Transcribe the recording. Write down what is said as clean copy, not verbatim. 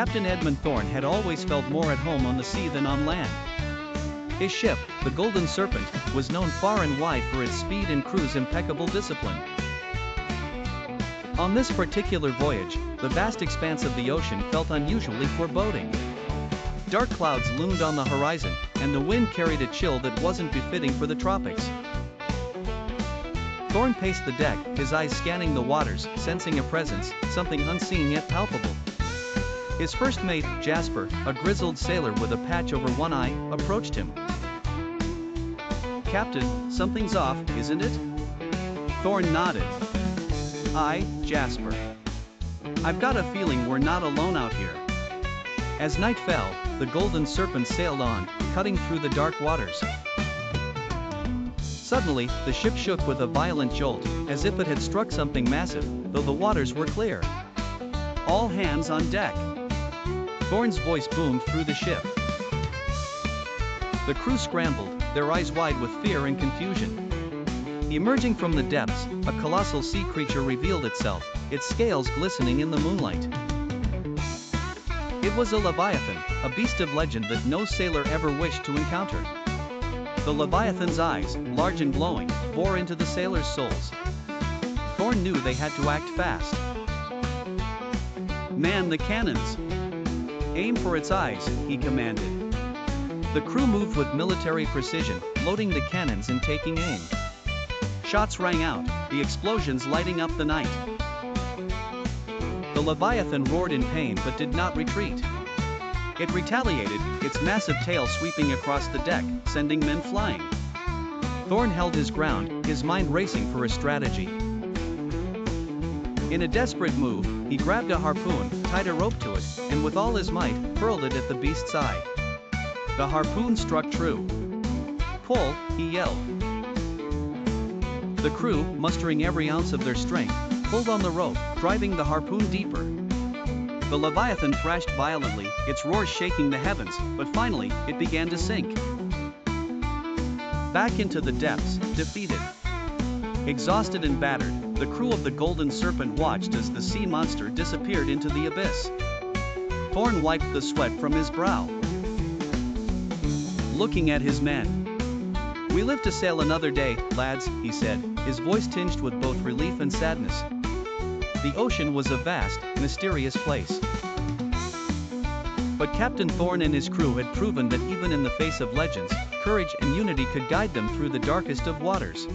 Captain Edmund Thorne had always felt more at home on the sea than on land. His ship, the Golden Serpent, was known far and wide for its speed and crew's impeccable discipline. On this particular voyage, the vast expanse of the ocean felt unusually foreboding. Dark clouds loomed on the horizon, and the wind carried a chill that wasn't befitting for the tropics. Thorne paced the deck, his eyes scanning the waters, sensing a presence, something unseen yet palpable. His first mate, Jasper, a grizzled sailor with a patch over one eye, approached him. "Captain, something's off, isn't it?" Thorne nodded. "Aye, Jasper. I've got a feeling we're not alone out here." As night fell, the Golden Serpent sailed on, cutting through the dark waters. Suddenly, the ship shook with a violent jolt, as if it had struck something massive, though the waters were clear. "All hands on deck!" Thorne's voice boomed through the ship. The crew scrambled, their eyes wide with fear and confusion. Emerging from the depths, a colossal sea creature revealed itself, its scales glistening in the moonlight. It was a Leviathan, a beast of legend that no sailor ever wished to encounter. The Leviathan's eyes, large and glowing, bore into the sailors' souls. Thorne knew they had to act fast. "Man the cannons! Aim for its eyes," he commanded. The crew moved with military precision, loading the cannons and taking aim. Shots rang out, the explosions lighting up the night. The Leviathan roared in pain but did not retreat. It retaliated, its massive tail sweeping across the deck, sending men flying. Thorne held his ground, his mind racing for a strategy. In a desperate move, he grabbed a harpoon, tied a rope to it, and with all his might, hurled it at the beast's eye. The harpoon struck true. "Pull," he yelled. The crew, mustering every ounce of their strength, pulled on the rope, driving the harpoon deeper. The Leviathan thrashed violently, its roar shaking the heavens, but finally, it began to sink. Back into the depths, defeated. Exhausted and battered, the crew of the Golden Serpent watched as the sea monster disappeared into the abyss. Thorne wiped the sweat from his brow. Looking at his men. "We live to sail another day, lads," he said, his voice tinged with both relief and sadness. The ocean was a vast, mysterious place. But Captain Thorne and his crew had proven that even in the face of legends, courage and unity could guide them through the darkest of waters.